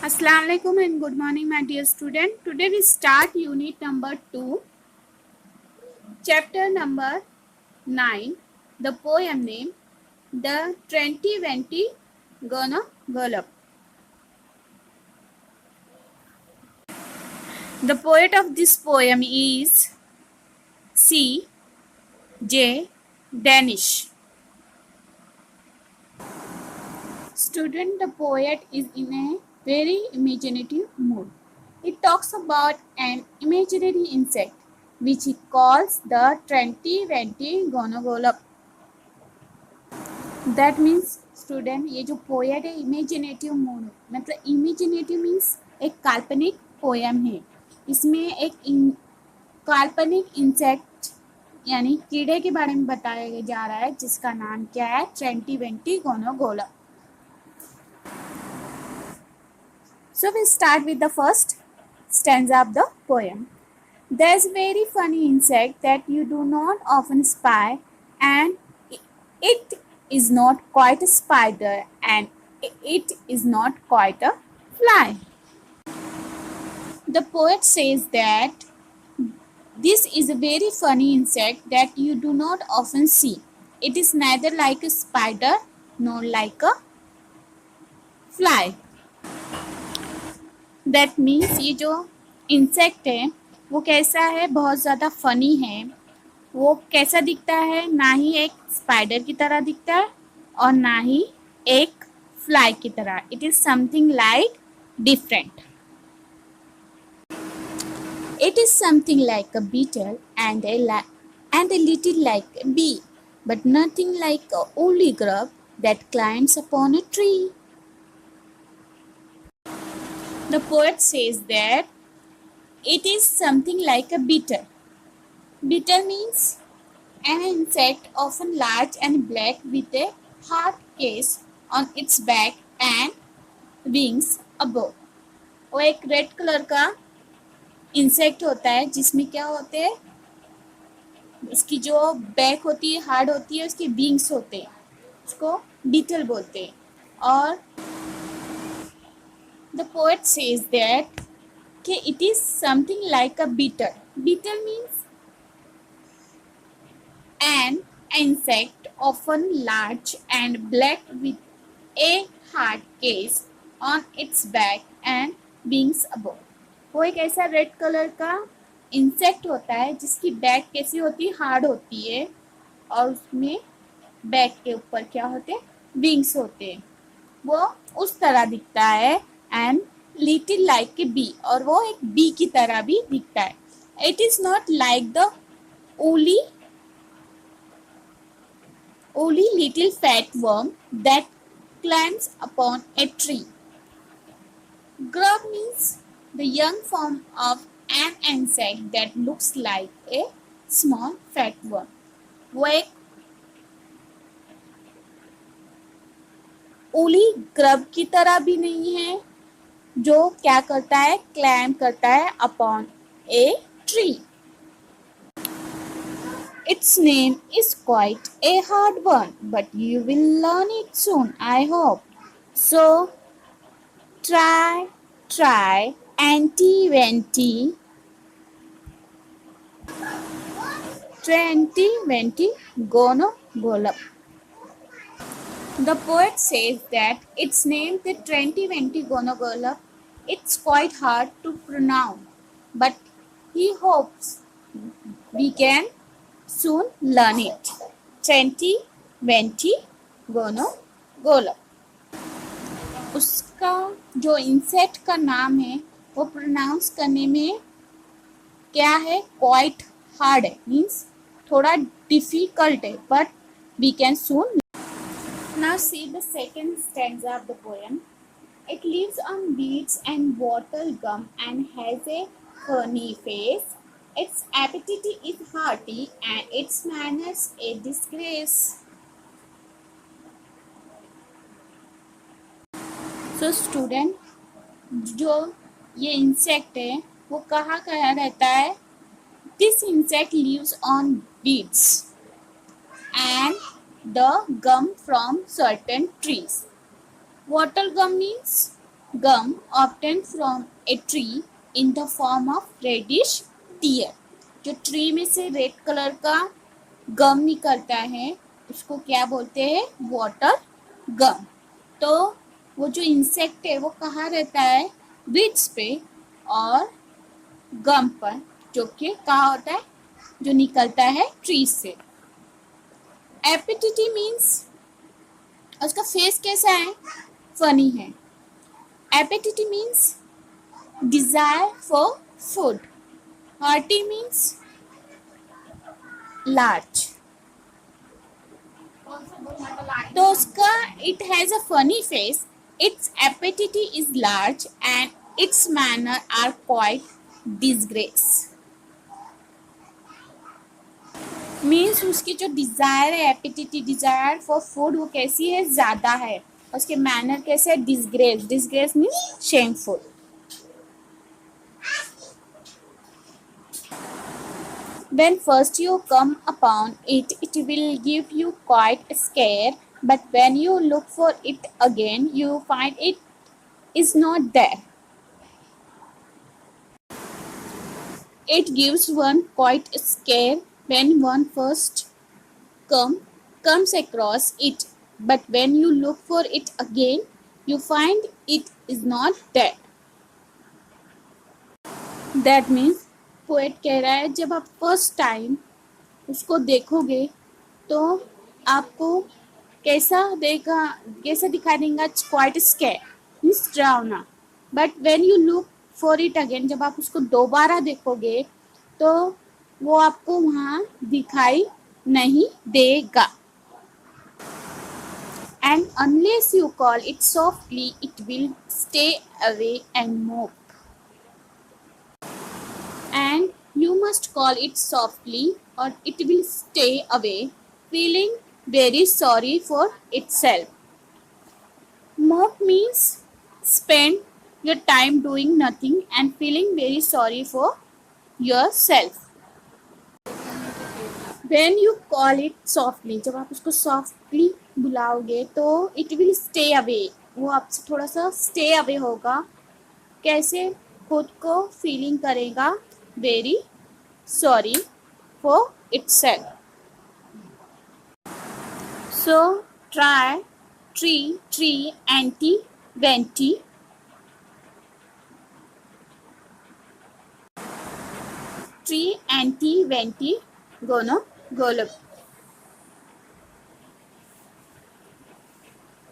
Assalamu alaikum and good morning, my dear student. Today we start unit number 2, chapter number 9, the poem name The 2020 Gonna Gulab. The poet of this poem is C. J. Danish. Student, the poet is in a very imaginative mood. He talks about an imaginary insect which he calls the 2020 Gonogolab. That means student ये जो poet है imaginative mood मतलब imaginative means एक काल्पनिक poem है। इसमें एक काल्पनिक इंसेक्ट यानी कीड़े के बारे में बताया जा रहा है जिसका नाम क्या है 2020 गोनोगोला। So we start with the first stanza of the poem. There's a very funny insect that you do not often spy, and it is not quite a spider, and it is not quite a fly. The poet says that this is a very funny insect that you do not often see. It is neither like a spider nor like a fly. That means ये जो insect है वो कैसा है, बहुत ज़्यादा funny है। वो कैसा दिखता है, ना ही एक स्पाइडर की तरह दिखता है और ना ही एक फ्लाई की तरह। It is something like different. It is something like a beetle and a little like a bee, but nothing like a woolly grub that climbs upon a tree. The poet says that it is something like a beetle. Beetle means an insect often large and black with a hard case on its back and wings above. वो एक red colour का insect होता है जिसमें क्या होते हैं, उसकी जो बैक होती है हार्ड होती है, उसके विंग्स होते हैं, उसको बीटल बोलते हैं। और द पोएट सेज दैट कि it is something like a beetle. Beetle means an insect often large and black with a hard case on its back and wings above. वो एक ऐसा रेड कलर का insect होता है जिसकी back कैसी होती है, हार्ड होती है, और उसमें बैक के ऊपर क्या होते हैं, विंग्स होते हैं। वो उस तरह दिखता है and little like a bee, और वो एक बी की तरह भी दिखता है। It is not like the only little fat worm that climbs upon a tree. Grub means the young form of an insect that looks like a small fat worm. वो एक ओली ग्रब की तरह भी नहीं है जो क्या करता है, क्लाइम करता है upon a tree. Its name is quite a hard one, but you will learn it soon, I hope. So, try, anti-venti, 2020 gono golap. The poet says that its name, the 2020 gono golap, it's quite hard to pronounce, but he hopes we can soon learn it. 2020 गोनो गोलप. उसका जो insect का नाम है वो pronounce करने में क्या है, क्वाइट हार्ड है, मीन्स थोड़ा डिफिकल्ट है, but we can soon. Now see the second stanza of the poem. It lives on beads and bottle gum and has a funny face. Its appetite is hearty and its manners a disgrace. So student, जो ये insect है वो कहाँ कहाँ रहता है? This insect lives on weeds and the gum from certain trees. Wattle gum means gum obtained from a tree in the form of reddish tear. जो tree में से रेड कलर का गम निकलता है उसको क्या बोलते हैं? वाटर गम. तो वो जो इंसेक्ट है वो कहाँ रहता है? बीट्स पे और गम पर, जो कि कहाँ होता है? जो निकलता है ट्री से. एपिटिटी मीन्स उसका फेस कैसा है? फनी है. एपिटिटी means desire for food. Hearty means large. तो उसका it has a funny face, its appetite is large and its manner are quite disgrace. Means उसकी जो डिज़ायर है, एपिटिटी डिज़ायर फॉर फूड, वो कैसी है? ज़्यादा है. उसके मैनर कैसे है? Disgrace. Disgrace means shameful. When first you come upon it, it will give you quite a scare, but when you look for it again, you find it is not there. It gives one quite a scare when one first comes across it, but when you look for it again, you find it is not there. That means poet कह रहा है जब आप first time उसको देखोगे तो आपको कैसा दिखाई देगा? क्वाइट स्केयर मीन्स डरावना. But when you look for it again, जब आप उसको दोबारा देखोगे तो वो आपको वहाँ दिखाई नहीं देगा. And unless you call it softly it will stay away and move. And you must call it softly or it will stay away, feeling very sorry for itself. Mock means spend your time doing nothing and feeling very sorry for yourself. When you call it softly, जब आप उसको softly बुलाओगे तो it will stay away, वो आपसे थोड़ा सा stay away होगा. कैसे? खुद को फीलिंग करेगा very sorry for itself. So try tree anti venti. Tree anti venti gono golub.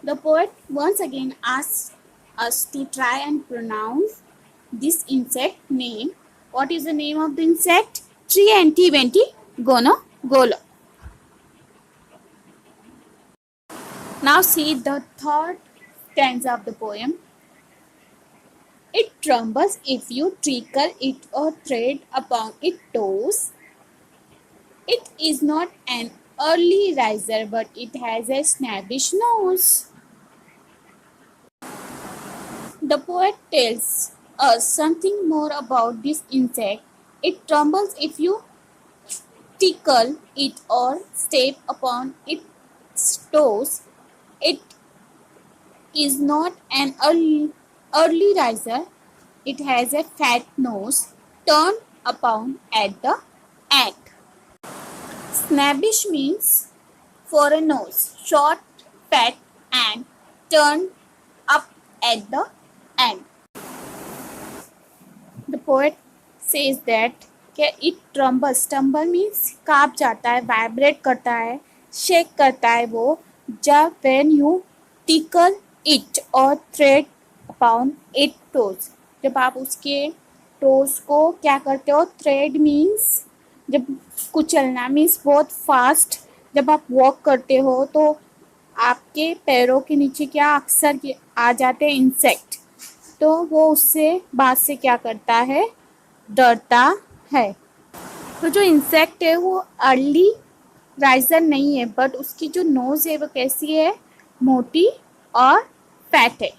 The poet once again asks us to try and pronounce this insect name. What is the name of the insect? Tree anti venti gono golub. Now see the third stanza of the poem. It trembles if you trickle it or tread upon its toes. It is not an early riser, but it has a snappish nose. The poet tells us something more about this insect. It trembles if you tickle it or step upon its toes. It is not an early riser. It has a fat nose turned upon at the end. Snappish means for a nose, short, fat and turned up at the end. The poet says that it trembles. Tremble means काँप जाता है, vibrate करता है, shake करता है वो जब when you tickle it or tread upon its toes. जब आप उसके टोज को क्या करते हो? थ्रेड मीन्स जब कुचलना, मीन्स बहुत फास्ट जब आप वॉक करते हो तो आपके पैरों के नीचे क्या अक्सर आ जाते हैं? इंसेक्ट. तो वो उससे बाद से क्या करता है? डरता है. तो जो इंसेक्ट है वो अर्ली राइजर नहीं है, बट उसकी जो नोज है वो कैसी है? मोटी और फैट है.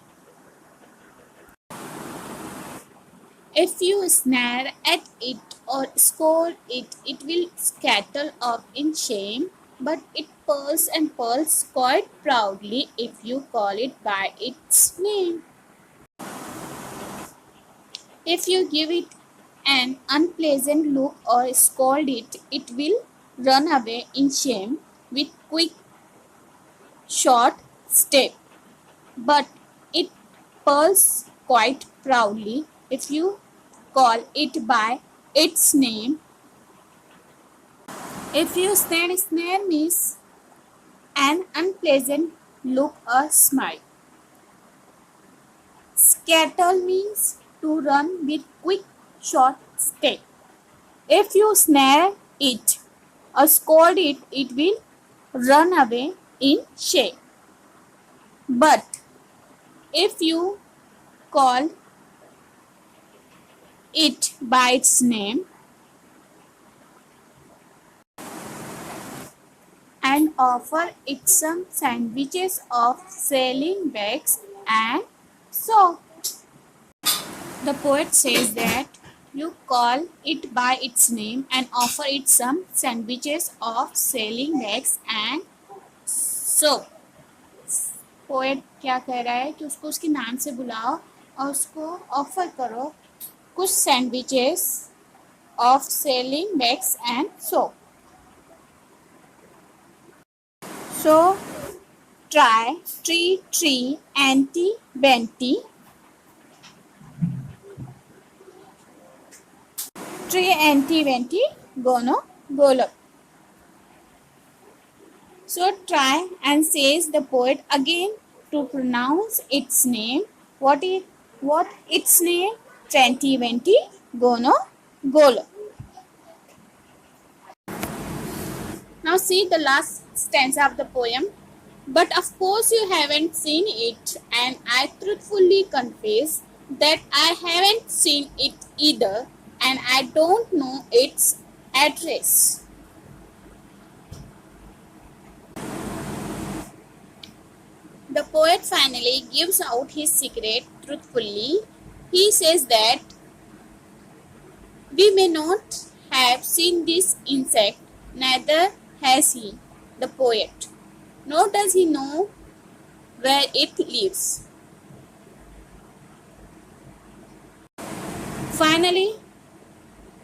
If you snare at it or scold it, it will scatter off in shame, but it purrs and purrs quite proudly if you call it by its name. If you give it an unpleasant look or scold it, it will run away in shame with quick, short step. But it purrs quite proudly if you call it by its name. If you snare means an unpleasant look or smile. Scattle means to run with quick, short step. If you snare it or scold it, it will run away in shame. But if you call it by its name and offer it some sandwiches of selling bags and soap. The poet says that you call it by its name and offer it some sandwiches of selling bags and soap. Poet क्या कह रहा है कि उसको उसके नाम से बुलाओ और उसको ऑफर करो कुछ sandwiches of selling bags and soap. So try, tree, tree, anti, benty. Tree, anti, benty, gono, golap. So try and says the poet again to pronounce its name. What its name? Trenty, benty, gono, golap. Now see the last stanza of the poem. But of course you haven't seen it, and I truthfully confess that I haven't seen it either, and I don't know its address. The poet finally gives out his secret truthfully. He says that we may not have seen this insect, neither has he, the poet. Nor does he know where it lives. Finally,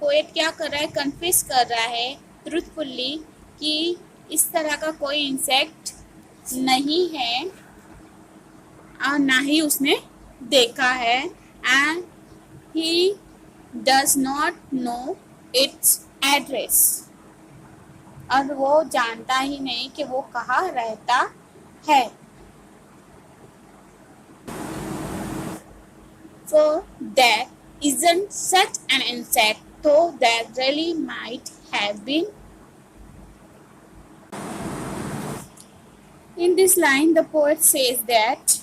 poet क्या कर रहा है? Confess कर रहा है truthfully कि इस तरह का कोई इंसेक्ट नहीं है और ना ही उसने देखा है. And he does not know it's address. और वो जानता ही नहीं कि वो कहाँ रहता है. So there isn't such an insect, though there really might have been. In this line, the poet says that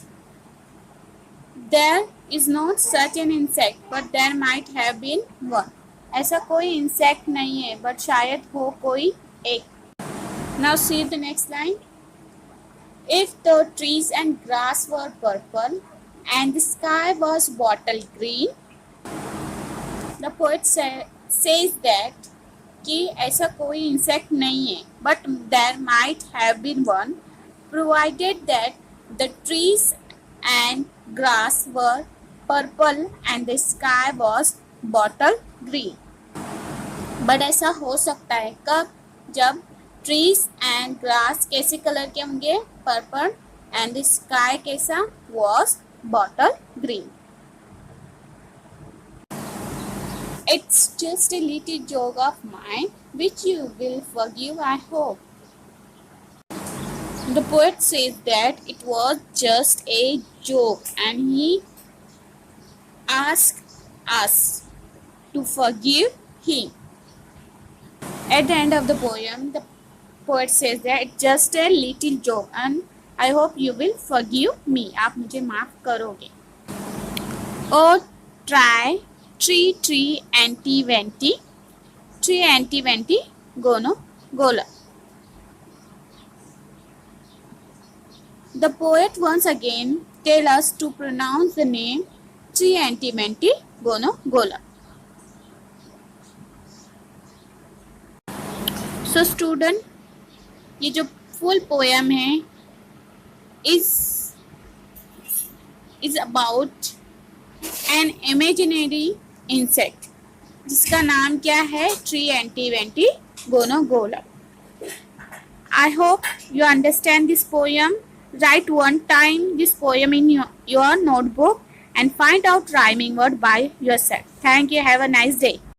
there is not such an insect, but there might have been one. ऐसा कोई insect नहीं है, but शायद हो कोई एक. Now see the next line. If the trees and grass were purple and the sky was bottle green, the poet says that कि ऐसा कोई इंसेक्ट नहीं है, but there might have been one, provided that the trees and grass were purple and the sky was bottle green. But ऐसा हो सकता है कब? जब ट्रीज एंड ग्रास कैसे कलर के होंगे? पर्पल. एंड द स्काई कैसा? Was bottle green. It's just a little joke of mine, which you will forgive, I hope. The poet says that it was just a joke, and he asked us to forgive him. At the end of the poem, the poet says that it's just a little joke, and I hope you will forgive me. आप मुझे माफ करोगे. Oh, try. Tree, tree, anti, venti. Tree, anti, venti, gono, gola. The poet once again tells us to pronounce the name tree, anti, venti, gono, gola. So student, ये जो full poem है is about an imaginary insect जिसका नाम क्या है? Tree anty wenty gonogola. I hope you understand this poem. Write one time this poem in your notebook and find out rhyming word by yourself. Thank you. Have a nice day.